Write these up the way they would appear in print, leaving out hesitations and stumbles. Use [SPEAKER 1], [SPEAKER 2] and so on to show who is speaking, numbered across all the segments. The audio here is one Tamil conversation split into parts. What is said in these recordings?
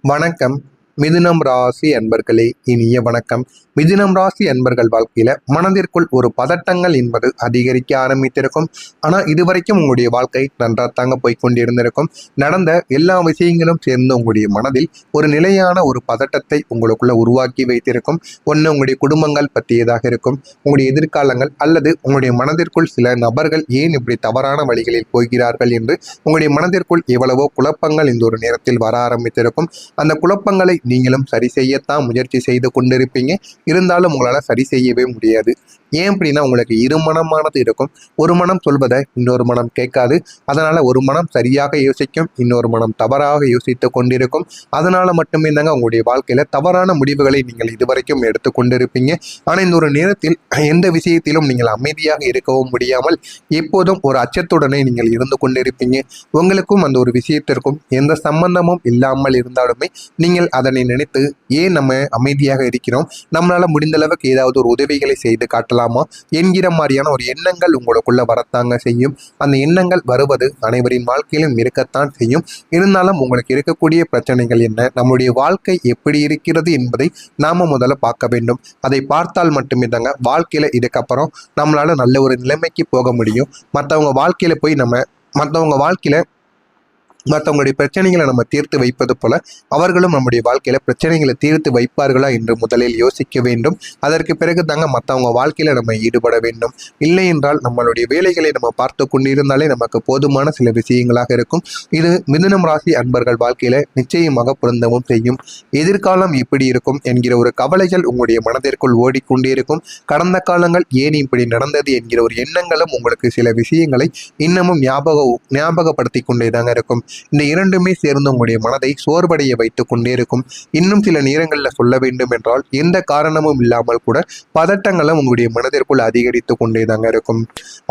[SPEAKER 1] வணக்கம். மிதுனம் ராசி அன்பர்களே, இனிய வணக்கம். மிதுனம் ராசி அன்பர்கள் வாழ்க்கையில மனதிற்குள் ஒரு பதட்டங்கள் என்பது அதிகரிக்க ஆரம்பித்திருக்கும். ஆனா இதுவரைக்கும் உங்களுடைய வாழ்க்கை நன்றாத்தாங்க போய்கொண்டிருந்திருக்கும். நடந்த எல்லா விஷயங்களும் சேர்ந்து உங்களுடைய மனதில் ஒரு நிலையான ஒரு பதட்டத்தை உங்களுக்குள்ள உருவாக்கி வைத்திருக்கும். ஒன்று உங்களுடைய குடும்பங்கள் பற்றியதாக இருக்கும், உங்களுடைய எதிர்காலங்கள், அல்லது உங்களுடைய மனதிற்குள் சில நபர்கள் ஏன் இப்படி தவறான வழிகளில் போகிறார்கள் என்று உங்களுடைய மனதிற்குள் எவ்வளவோ குழப்பங்கள் இந்த ஒரு நேரத்தில் வர ஆரம்பித்திருக்கும். அந்த குழப்பங்களை நீங்களும் சரி செய்யத்தான் முயற்சி செய்து கொண்டிருப்பீங்க. இருந்தாலும் உங்களால் சரி செய்யவே முடியாது. ஏன் அப்படின்னா உங்களுக்கு இரு மனமானது இருக்கும். ஒரு மனம் சொல்வதை இன்னொரு மனம் கேட்காது. அதனால ஒரு மனம் சரியாக யோசிக்கும், இன்னொரு மனம் தவறாக யோசித்து கொண்டிருக்கும். அதனால மட்டுமே தாங்க உங்களுடைய வாழ்க்கையில தவறான முடிவுகளை நீங்கள் இதுவரைக்கும் எடுத்து கொண்டிருப்பீங்க. ஆனால் இந்த ஒரு நேரத்தில் எந்த விஷயத்திலும் நீங்கள் அமைதியாக இருக்கவும் முடியாமல் எப்போதும் ஒரு அச்சத்துடனே நீங்கள் இருந்து கொண்டிருப்பீங்க. உங்களுக்கும் அந்த ஒரு விஷயத்திற்கும் எந்த சம்பந்தமும் இல்லாமல் இருந்தாலுமே நீங்கள் அதனை நினைத்து ஏன் நம்ம அமைதியாக இருக்கிறோம், நம்மளால முடிந்த அளவுக்கு ஏதாவது ஒரு உதவிகளை செய்து காட்டலாமா என்கிற மாதிரியான ஒரு எண்ணங்கள் உங்களுக்குள்ள வரத்தாங்க செய்யும். அந்த எண்ணங்கள் வருவது அனைவரின் வாழ்க்கையிலும் இருக்கத்தான் செய்யும். இருந்தாலும் உங்களுக்கு இருக்கக்கூடிய பிரச்சனைகள் என்ன, நம்முடைய வாழ்க்கை எப்படி இருக்கிறது என்பதை நாம முதல்ல பார்க்க வேண்டும். அதை பார்த்தால் மட்டுமே தாங்க வாழ்க்கையில இதுக்கப்புறம் நம்மளால நல்ல ஒரு நிலைமைக்கு போக முடியும். மற்றவங்க வாழ்க்கையில மற்றவங்களுடைய பிரச்சனைகளை நம்ம தீர்த்து வைப்பது போல அவர்களும் நம்முடைய வாழ்க்கையில பிரச்சனைகளை தீர்த்து வைப்பார்களா என்று முதலில் யோசிக்க வேண்டும். அதற்கு பிறகு தாங்க மற்றவங்க வாழ்க்கையில நம்ம ஈடுபட வேண்டும். இல்லை என்றால் நம்மளுடைய வேலைகளை நம்ம பார்த்து கொண்டிருந்தாலே நமக்கு போதுமான சில விஷயங்களாக இருக்கும். இது மிதுனம் ராசி அன்பர்கள் வாழ்க்கையில நிச்சயமாக பொருந்தவும் செய்யும். எதிர்காலம் எப்படி இருக்கும் என்கிற ஒரு கவலைகள் உங்களுடைய மனதிற்குள் ஓடிக்கொண்டே இருக்கும். கடந்த காலங்கள் ஏன் இப்படி நடந்தது என்கிற ஒரு எண்ணங்களும் உங்களுக்கு சில விஷயங்களை இன்னமும் ஞாபகப்படுத்தி கொண்டே தாங்க இருக்கும். இந்த இரண்டுமே சேர்ந்து உங்களுடைய மனதை சோர்வடைய வைத்துக் கொண்டே இருக்கும். இன்னும் சில நேரங்களில் சொல்ல வேண்டும் என்றால் எந்த காரணமும் இல்லாமல் கூட பதட்டங்களும் உங்களுடைய மனதிற்குள் அதிகரித்து கொண்டே தாங்க இருக்கும்.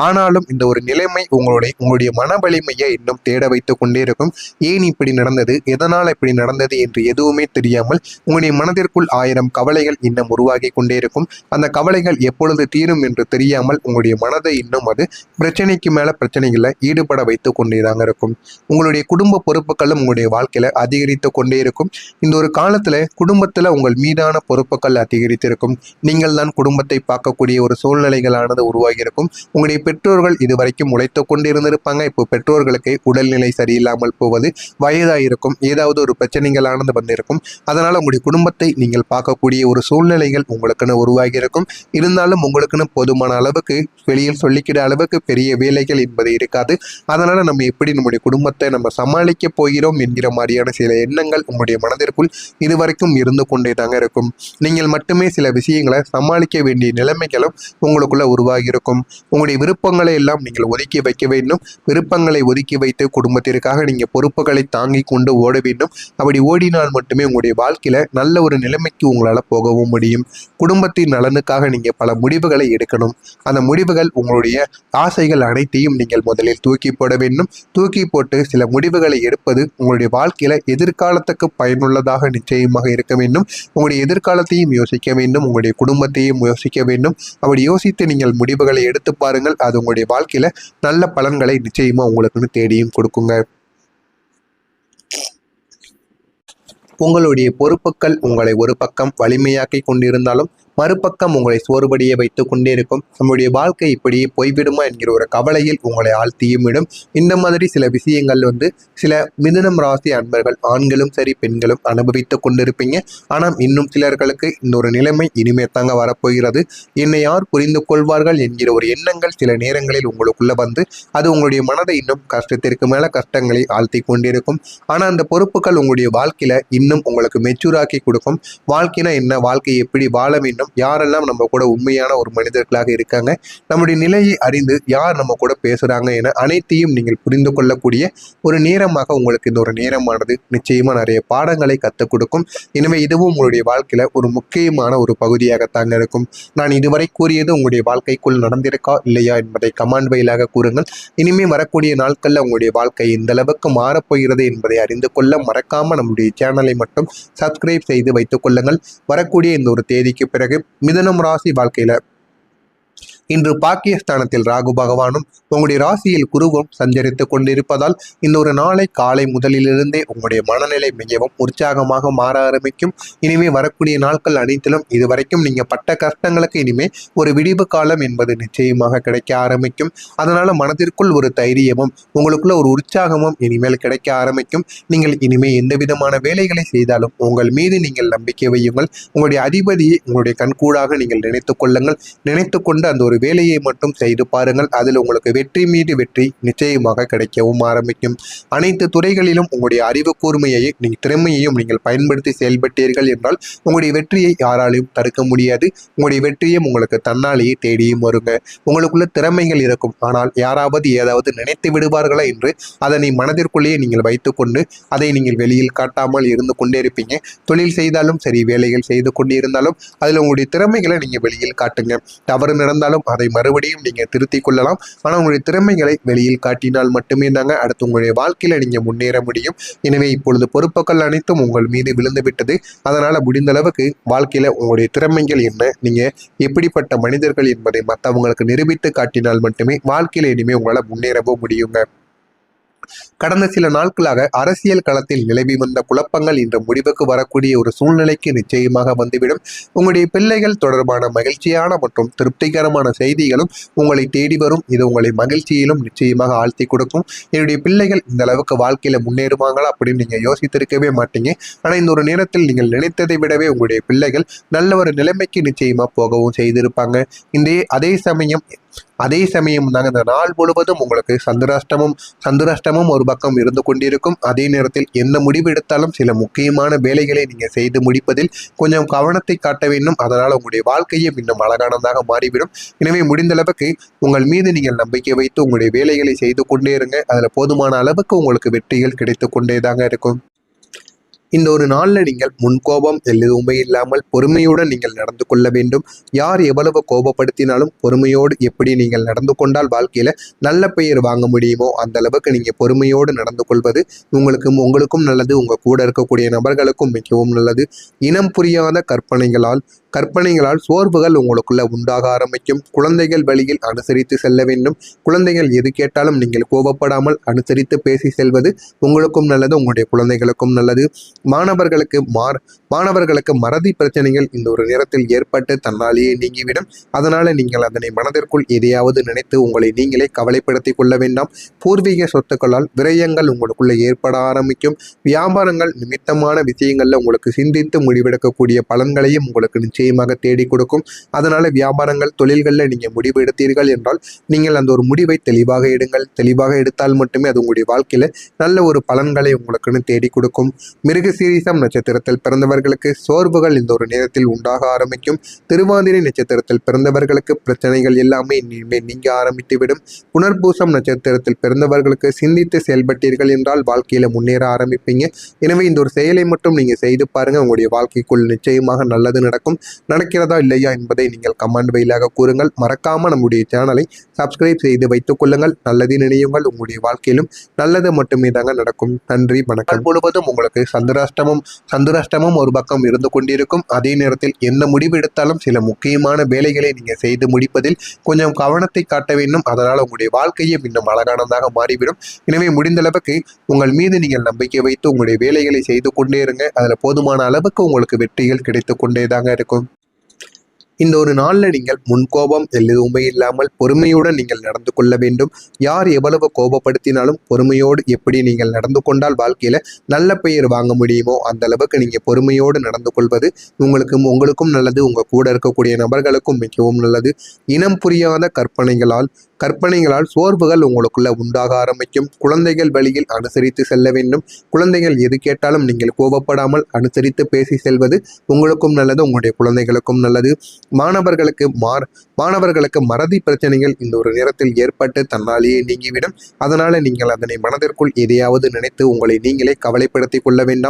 [SPEAKER 1] ஆனாலும் இந்த ஒரு நிலைமை உங்களுடைய மன வலிமையை இன்னும் தேட வைத்துக் கொண்டே இருக்கும். ஏன் இப்படி நடந்தது, எதனால் இப்படி நடந்தது என்று எதுவுமே தெரியாமல் உங்களுடைய மனதிற்குள் 1000 கவலைகள் இன்னும் உருவாகி கொண்டே இருக்கும். அந்த கவலைகள் எப்பொழுது தீரும் என்று தெரியாமல் உங்களுடைய மனதை இன்னும் அது பிரச்சனைக்கு மேல பிரச்சனைகளை ஈடுபட வைத்துக் கொண்டே தாங்க இருக்கும். உங்களுடைய குடும்ப பொறுப்புகளும் உங்களுடைய வாழ்க்கையில அதிகரித்து கொண்டே இருக்கும். இந்த ஒரு காலத்துல குடும்பத்துல உங்கள் மீதான பொறுப்புகள் அதிகரித்திருக்கும். நீங்கள் தான் குடும்பத்தை பார்க்கக்கூடிய ஒரு சூழ்நிலைகளானது உருவாகி இருக்கும். உங்களுடைய பெற்றோர்கள் இதுவரைக்கும் உழைத்து கொண்டிருந்திருப்பாங்க. இப்போ பெற்றோர்களுக்கு உடல்நிலை சரியில்லாமல் போவது, வயதாயிருக்கும், ஏதாவது ஒரு பிரச்சனைகளானது வந்திருக்கும். அதனால உங்களுடைய குடும்பத்தை நீங்கள் பார்க்கக்கூடிய ஒரு சூழ்நிலைகள் உங்களுக்குன்னு உருவாகி இருக்கும். இருந்தாலும் உங்களுக்குன்னு போதுமான அளவுக்கு வெளியில் சொல்லிக்கிற அளவுக்கு பெரிய வேலைகள் என்பது இருக்காது. அதனால நம்ம எப்படி நம்முடைய குடும்பத்தை நம்ம சமாளிக்க போகிறோம் என்கிற மாதிரியான சில எண்ணங்கள் உங்களுடைய மனதிற்குள் இதுவரைக்கும் இருந்து கொண்டே தாங்க இருக்கும். நீங்கள் மட்டுமே சில விஷயங்களை சமாளிக்க வேண்டிய நிலைமைகளும் உங்களுக்குள்ள உருவாகி இருக்கும். உங்களுடைய விருப்பங்களை எல்லாம் நீங்கள் ஒதுக்கி வைக்க வேண்டும். விருப்பங்களை ஒதுக்கி வைத்து குடும்பத்திற்காக நீங்க பொறுப்புகளை தாங்கி கொண்டு ஓட வேண்டும். அப்படி ஓடினால் மட்டுமே உங்களுடைய வாழ்க்கையில நல்ல ஒரு நிலைமைக்கு உங்களால போகவும் முடியும். குடும்பத்தின் நலனுக்காக நீங்க பல முடிவுகளை எடுக்கணும். அந்த முடிவுகள் உங்களுடைய ஆசைகள் அனைத்தையும் நீங்கள் முதலில் தூக்கி போட வேண்டும். தூக்கி போட்டு சில முடிவுகளை எடுப்பது உங்களுடைய வாழ்க்கையில எதிர்காலத்துக்கு பயனுள்ளதாக நிச்சயமாக இருக்க வேண்டும். உங்களுடைய எதிர்காலத்தையும் யோசிக்க வேண்டும், உங்களுடைய குடும்பத்தையும் யோசிக்க வேண்டும். அப்படி யோசித்து நீங்கள் முடிவுகளை எடுத்து பாருங்கள். அது உங்களுடைய வாழ்க்கையில நல்ல பலன்களை நிச்சயமா உங்களுக்குன்னு தேடியும் கொடுக்குங்க. உங்களுடைய பொறுப்புகள் உங்களை ஒரு பக்கம் வலிமையாக்கி கொண்டிருந்தாலும் மறுபக்கம் உங்களை சோர்வடைய வைத்துக் கொண்டே இருக்கும். நம்முடைய வாழ்க்கை இப்படியே போய்விடுமா என்கிற ஒரு கவலையில் உங்களை ஆழ்த்தியும் விடும். இந்த மாதிரி சில விஷயங்கள் சில மிதுனம் ராசி அன்பர்கள் ஆண்களும் சரி பெண்களும் அனுபவித்துக் கொண்டிருப்பீங்க. ஆனால் இன்னும் சிலர்களுக்கு இந்த ஒரு நிலைமை இனிமே தாங்க வரப்போகிறது. என்னை யார் புரிந்து கொள்வார்கள் என்கிற ஒரு எண்ணங்கள் சில நேரங்களில் உங்களுக்குள்ள அது உங்களுடைய மனதை இன்னும் கஷ்டத்திற்கு மேல கஷ்டங்களை ஆழ்த்தி கொண்டிருக்கும். ஆனால் அந்த பொறுப்புகள் உங்களுடைய வாழ்க்கையில இன்னும் உங்களுக்கு மெச்சூராக்கி கொடுக்கும். வாழ்க்கைனா என்ன, வாழ்க்கை எப்படி வாழ வேண்டும், யாரெல்லாம் நம்ம கூட உண்மையான ஒரு மனிதர்களாக இருக்காங்க, நம்முடைய நிலையை அறிந்து யார் நம்ம கூட பேசுறாங்க என அனைத்தையும் நீங்கள் புரிந்து கொள்ளக்கூடிய ஒரு நேரமாக உங்களுக்கு இந்த ஒரு நேரமானது நிச்சயமா நிறைய பாடங்களை கற்றுக் கொடுக்கும். எனவே இதுவும் உங்களுடைய வாழ்க்கையில ஒரு முக்கியமான ஒரு பகுதியாகத்தாங்க இருக்கும். நான் இதுவரை கூறியது உங்களுடைய வாழ்க்கைக்குள் நடந்திருக்கா இல்லையா என்பதை கமெண்ட் வாயிலாக கூறுங்கள். இனிமே வரக்கூடிய நாட்கள்ல உங்களுடைய வாழ்க்கை இந்த அளவுக்கு மாறப்போகிறது என்பதை அறிந்து கொள்ள மறக்காம நம்முடைய சேனலை மட்டும் சப்ஸ்கிரைப் செய்து வைத்துக் கொள்ளுங்கள். வரக்கூடிய இந்த ஒரு தேதிக்கு பிறகு மிதுனம் ராசி வாழ்க்கையில இன்று பாக்கியஸ்தானத்தில் ராகு பகவானும் உங்களுடைய ராசியில் குருவும் சஞ்சரித்துக் கொண்டிருப்பதால் இந்த ஒரு நாளை காலை முதலிலிருந்தே உங்களுடைய மனநிலை மிகவும் உற்சாகமாக மாற ஆரம்பிக்கும். இனிமே வரக்கூடிய நாட்கள் அனைத்திலும் இதுவரைக்கும் நீங்க பட்ட கஷ்டங்களுக்கு இனிமே ஒரு விடிவு காலம் என்பது நிச்சயமாக கிடைக்க ஆரம்பிக்கும். அதனால மனதிற்குள் ஒரு தைரியமும் உங்களுக்குள்ள ஒரு உற்சாகமும் இனிமேல் கிடைக்க ஆரம்பிக்கும். நீங்கள் இனிமே எந்த விதமான வேலைகளை செய்தாலும் உங்கள் மீது நீங்கள் நம்பிக்கை வையுங்கள். உங்களுடைய அதிபதியை உங்களுடைய கண்கூடாக நீங்கள் நினைத்துக் கொள்ளுங்கள். நினைத்து கொண்டு அந்த ஒரு வேலையை மட்டும் செய்து பாருங்கள். அதில் உங்களுக்கு வெற்றி மீது வெற்றி நிச்சயமாக கிடைக்கவும் ஆரம்பிக்கும். அனைத்து துறைகளிலும் உங்களுடைய அறிவு கூர்மையையும் திறமையையும் நீங்கள் பயன்படுத்தி செயல்பட்டீர்கள் என்றால் உங்களுடைய வெற்றியை யாராலையும் தடுக்க முடியாது. உங்களுடைய வெற்றியும் உங்களுக்கு தன்னாலேயே தேடியும் வருங்க. உங்களுக்குள்ள திறமைகள் இருக்கும், ஆனால் யாராவது ஏதாவது நினைத்து விடுவார்களா என்று அதனை மனதிற்குள்ளேயே நீங்கள் வைத்துக்கொண்டு அதை நீங்கள் வெளியில் காட்டாமல் இருந்து கொண்டே இருப்பீங்க. தொழில் செய்தாலும் சரி, வேலைகள் செய்து கொண்டு இருந்தாலும் அதில் உங்களுடைய திறமைகளை நீங்கள் வெளியில் காட்டுங்க. தவறு நடந்தாலும் அதை மறுபடியும் நீங்க திருத்திக் கொள்ளலாம். ஆனா உங்களுடைய திறமைகளை வெளியில் காட்டினால் மட்டுமே தாங்க அடுத்து உங்களுடைய வாழ்க்கையில நீங்க முன்னேற முடியும். எனவே இப்பொழுது பொறுப்புகள் அனைத்தும் உங்கள் மீது விழுந்து விட்டது. அதனால முடிந்த அளவுக்கு வாழ்க்கையில உங்களுடைய திறமைகள் என்ன, நீங்க எப்படிப்பட்ட மனிதர்கள் என்பதை மற்றவங்களுக்கு நிரூபித்து காட்டினால் மட்டுமே வாழ்க்கையில இனிமே உங்களால் முன்னேறவும் முடியுங்க. கடந்த சில நாட்களாக அரசியல் களத்தில் நிலவி வந்த குழப்பங்கள் இன்று முடிவுக்கு வரக்கூடிய ஒரு சூழ்நிலைக்கு நிச்சயமாக வந்துவிடும். உங்களுடைய பிள்ளைகள் தொடர்பான மகிழ்ச்சியான மற்றும் திருப்திகரமான செய்திகளும் உங்களை தேடி வரும். இது உங்களை மகிழ்ச்சியிலும் நிச்சயமாக ஆழ்த்தி கொடுக்கும். என்னுடைய பிள்ளைகள் இந்த அளவுக்கு வாழ்க்கையில முன்னேறுவாங்களா அப்படின்னு நீங்க யோசித்திருக்கவே மாட்டீங்க. ஆனா இந்த ஒரு நேரத்தில் நீங்கள் நினைத்ததை விடவே உங்களுடைய பிள்ளைகள் நல்ல ஒரு நிலைமைக்கு நிச்சயமா போகவும் செய்திருப்பாங்க. அதே சமயம் தாங்க இந்த நாள் முழுவதும் உங்களுக்கு சந்திராஷ்டமும் ஒரு பக்கம் இருந்து கொண்டிருக்கும். அதே நேரத்தில் என்ன முடிவு எடுத்தாலும் சில முக்கியமான வேலைகளை நீங்க செய்து முடிப்பதில் கொஞ்சம் கவனத்தை காட்ட வேண்டும். அதனால உங்களுடைய வாழ்க்கையும் இன்னும் அழகானதாக மாறிவிடும். எனவே முடிந்த அளவுக்கு உங்கள் மீது நீங்கள் நம்பிக்கை வைத்து உங்களுடைய வேலைகளை செய்து கொண்டே இருங்க. அதுல போதுமான அளவுக்கு உங்களுக்கு வெற்றிகள் கிடைத்து கொண்டே தாங்க இருக்கும். இந்த ஒரு நாளில் நீங்கள் முன்கோபம் எதுவுமே இல்லாமல் பொறுமையுடன் நீங்கள் நடந்து கொள்ள வேண்டும். யார் எவ்வளவு கோபப்படுத்தினாலும் பொறுமையோடு எப்படி நீங்கள் நடந்து கொண்டால் வாழ்க்கையில நல்ல பெயர் வாங்க முடியுமோ அந்த அளவுக்கு நீங்க பொறுமையோடு நடந்து கொள்வது உங்களுக்கும் நல்லது, உங்க கூட இருக்கக்கூடிய நபர்களுக்கும் மிகவும் நல்லது. இனம் புரியாத கற்பனைகளால் சோர்வுகள் உங்களுக்குள்ள உண்டாக ஆரம்பிக்கும். குழந்தைகள் வழியில் அனுசரித்து செல்ல வேண்டும். குழந்தைகள் எது கேட்டாலும் நீங்கள் கோபப்படாமல் அனுசரித்து பேசி செல்வது உங்களுக்கும் நல்லது, உங்களுடைய குழந்தைகளுக்கும் நல்லது. மாணவர்களுக்கு மறதி பிரச்சனைகள் இந்த ஒரு நேரத்தில் ஏற்பட்டு தன்னாலேயே நீங்கிவிடும். அதனால நீங்கள் அதனை மனதிற்குள் எதையாவது நினைத்து உங்களை நீங்களே கவலைப்படுத்திக் கொள்ள வேண்டாம். பூர்வீக சொத்துக்களால் விரயங்கள் உங்களுக்குள்ள ஏற்பட ஆரம்பிக்கும். வியாபாரங்கள் நிமித்தமான விஷயங்கள்ல உங்களுக்கு சிந்தித்து முடிவெடுக்கக்கூடிய பலன்களையும் உங்களுக்கு நிச்சயமாக தேடி கொடுக்கும். அதனால வியாபாரங்கள் தொழில்களில் நீங்க முடிவு எடுத்தீர்கள் என்றால் நீங்கள் அந்த ஒரு முடிவை தெளிவாக எடுங்கள். தெளிவாக எடுத்தால் மட்டுமே அது உங்களுடைய வாழ்க்கையில நல்ல ஒரு பலன்களை உங்களுக்குன்னு தேடி கொடுக்கும். மிருகசீரிஷம் நட்சத்திரத்தில் பிறந்தவர்களுக்கு சோர்வுகள் இந்த ஒரு நேரத்தில் உண்டாக ஆரம்பிக்கும். திருவாதிரை நட்சத்திரத்தில் பிறந்தவர்களுக்கு பிரச்சனைகள் எல்லாமே இனிமேல் நீங்க ஆரம்பித்துவிடும். புனர்பூசம் நட்சத்திரத்தில் பிறந்தவர்களுக்கு சிந்தித்து செயல்பட்டீர்கள் என்றால் வாழ்க்கையில முன்னேற ஆரம்பிப்பீங்க. எனவே இந்த ஒரு செயலை மட்டும் நீங்க செய்து பாருங்க, உங்களுடைய வாழ்க்கைக்குள் நிச்சயமாக நல்லது நடக்கும். நடக்கிறதா இல்லையா என்பதை நீங்கள் கமெண்ட் வழியாக கூறுங்கள். மறக்காம நம்முடைய சேனலை சப்ஸ்கிரைப் செய்து வைத்துக் கொள்ளுங்கள். நல்லது நினையுங்கள், உங்களுடைய வாழ்க்கையிலும் நல்லது மட்டுமே தாங்க நடக்கும். நன்றி, வணக்கம். முழுவதும் உங்களுக்கு சந்திராஷ்டமும் ஒரு பக்கம் இருந்து கொண்டிருக்கும். அதே நேரத்தில் என்ன முடிவு எடுத்தாலும் சில முக்கியமான வேலைகளை நீங்க செய்து முடிப்பதில் கொஞ்சம் கவனத்தை காட்ட வேண்டும். அதனால உங்களுடைய வாழ்க்கையும் இன்னும் அழகானதாக மாறிவிடும். எனவே முடிந்த அளவுக்கு உங்கள் மீது நீங்கள் நம்பிக்கை வைத்து உங்களுடைய வேலைகளை செய்து கொண்டே இருங்க. அதுல போதுமான அளவுக்கு உங்களுக்கு வெற்றிகள் கிடைத்து கொண்டே தாங்க இருக்கும். இந்த ஒரு நாளில் நீங்கள் முன்கோபம் எதுவுமே இல்லாமல் பொறுமையுடன் நீங்கள் நடந்து கொள்ள வேண்டும். யார் எவ்வளவு கோபப்படுத்தினாலும் பொறுமையோடு எப்படி நீங்கள் நடந்து கொண்டால் வாழ்க்கையில நல்ல பெயர் வாங்க முடியுமோ அந்த அளவுக்கு நீங்க பொறுமையோடு நடந்து கொள்வது உங்களுக்கும் நல்லது, உங்க கூட இருக்கக்கூடிய நபர்களுக்கும் மிகவும் நல்லது. இனம் புரியாத கற்பனைகளால் சோர்வுகள் உங்களுக்குள்ள உண்டாக ஆரம்பிக்கும். குழந்தைகள் வழியில் அனுசரித்து செல்ல வேண்டும். குழந்தைகள் எது கேட்டாலும் நீங்கள் கோபப்படாமல் அனுசரித்து பேசி செல்வது உங்களுக்கும் நல்லது, உங்களுடைய குழந்தைகளுக்கும் நல்லது. மாணவர்களுக்கு மறதி பிரச்சனைகள் இந்த ஒரு நேரத்தில் ஏற்பட்டு தன்னாலேயே நீங்கிவிடும். அதனால நீங்கள் அதனை மனதிற்குள் எதையாவது நினைத்து உங்களை நீங்களே கவலைப்படுத்திக் கொள்ள வேண்டாம்.